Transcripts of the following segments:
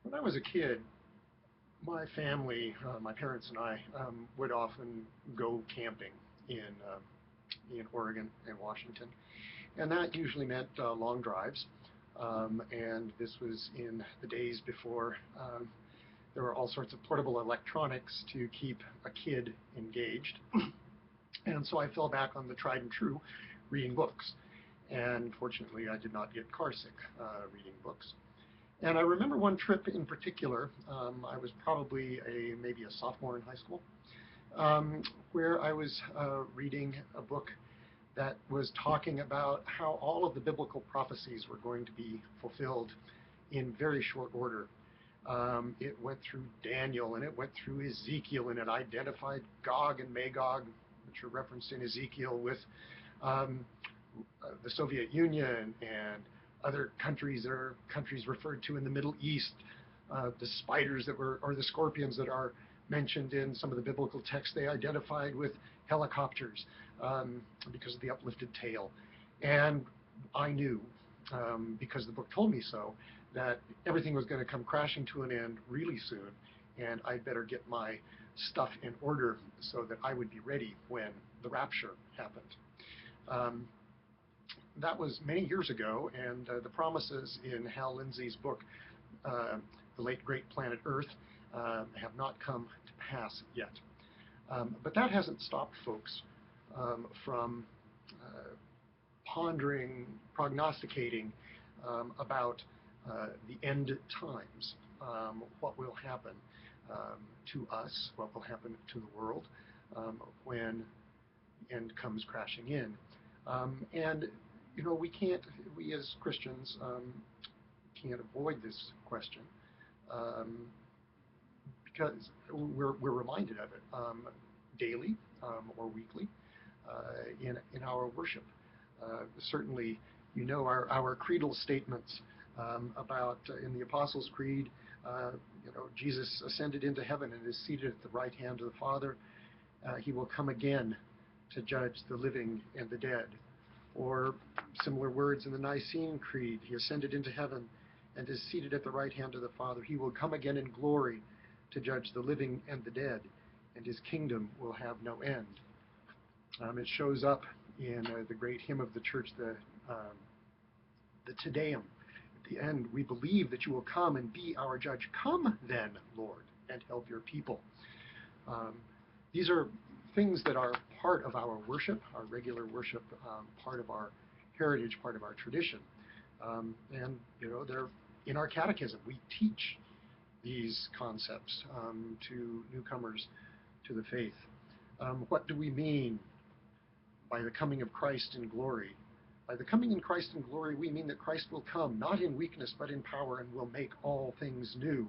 When I was a kid, my family, my parents and I, would often go camping in in Oregon and Washington, and that usually meant long drives. And this was in the days before there were all sorts of portable electronics to keep a kid engaged. And so I fell back on the tried and true, reading books. And fortunately, I did not get carsick reading books. And I remember one trip in particular. I was probably maybe a sophomore in high school, where I was reading a book that was talking about how all of the biblical prophecies were going to be fulfilled in very short order. It went through Daniel, and it went through Ezekiel, and it identified Gog and Magog, which are referenced in Ezekiel, with um, the Soviet Union and other countries that are countries referred to in the Middle East, the spiders that were, or the scorpions that are mentioned in some of the biblical texts, they identified with helicopters because of the uplifted tail. And I knew, because the book told me so, that everything was going to come crashing to an end really soon, and I'd better get my stuff in order so that I would be ready when the rapture happened. Um, that was many years ago, and the promises in Hal Lindsey's book, The Late Great Planet Earth, have not come to pass yet. But that hasn't stopped folks from pondering, prognosticating about the end times, what will happen to us, what will happen to the world when the end comes crashing in. And you know, we as Christians can't avoid this question because we're reminded of it daily or weekly in our worship. Certainly, you know, our creedal statements about in the Apostles' Creed, you know, Jesus ascended into heaven and is seated at the right hand of the Father. He will come again to judge the living and the dead. Or similar words in the Nicene Creed, he ascended into heaven and is seated at the right hand of the Father. He will come again in glory to judge the living and the dead, and his kingdom will have no end. It shows up in the great hymn of the church, the Te Deum. At the end, we believe that you will come and be our judge. Come then, Lord, and help your people. These are things that are part of our worship, our regular worship, part of our heritage, part of our tradition. And, you know, they're in our catechism. We teach these concepts to newcomers to the faith. What do we mean by the coming of Christ in glory? By the coming in Christ in glory, we mean that Christ will come, not in weakness, but in power, and will make all things new.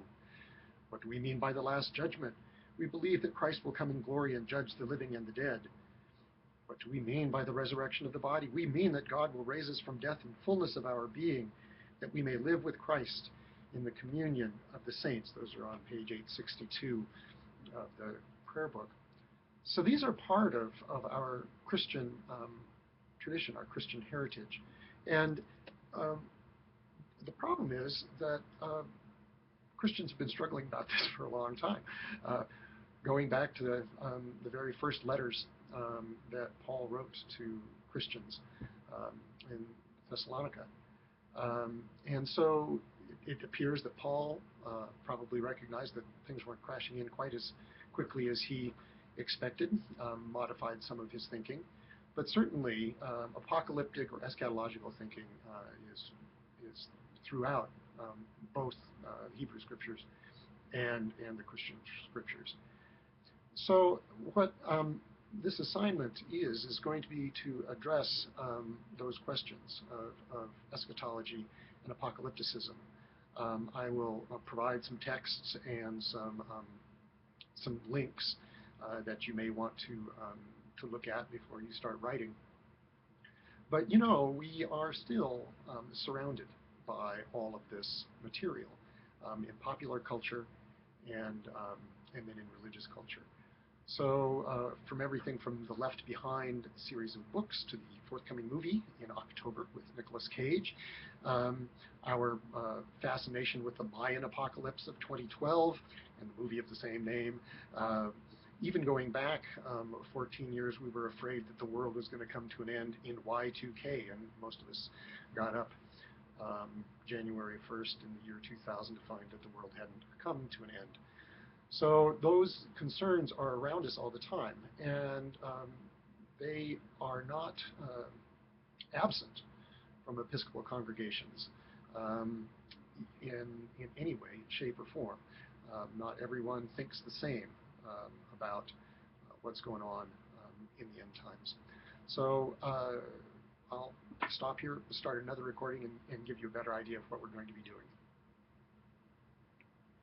What do we mean by the last judgment? We believe that Christ will come in glory and judge the living and the dead. What do we mean by the resurrection of the body? We mean that God will raise us from death in fullness of our being, that we may live with Christ in the communion of the saints. Those are on page 862 of the prayer book. So these are part of our Christian tradition, our Christian heritage. And the problem is that Christians have been struggling about this for a long time. Going back to the very first letters that Paul wrote to Christians in Thessalonica. And so it appears that Paul probably recognized that things weren't crashing in quite as quickly as he expected, modified some of his thinking. But certainly apocalyptic or eschatological thinking is throughout both Hebrew scriptures and the Christian scriptures. So what this assignment is going to be to address those questions of eschatology and apocalypticism. I will provide some texts and some links that you may want to look at before you start writing. But you know, we are still surrounded by all of this material in popular culture and then in religious culture. So from everything from the Left Behind series of books to the forthcoming movie in October with Nicolas Cage, our fascination with the Mayan apocalypse of 2012 and the movie of the same name, even going back 14 years, we were afraid that the world was going to come to an end in Y2K, and most of us got up January 1st in the year 2000 to find that the world hadn't come to an end. So those concerns are around us all the time, and they are not absent from Episcopal congregations in any way, shape, or form. Not everyone thinks the same about what's going on in the end times. So I'll stop here, start another recording, and give you a better idea of what we're going to be doing.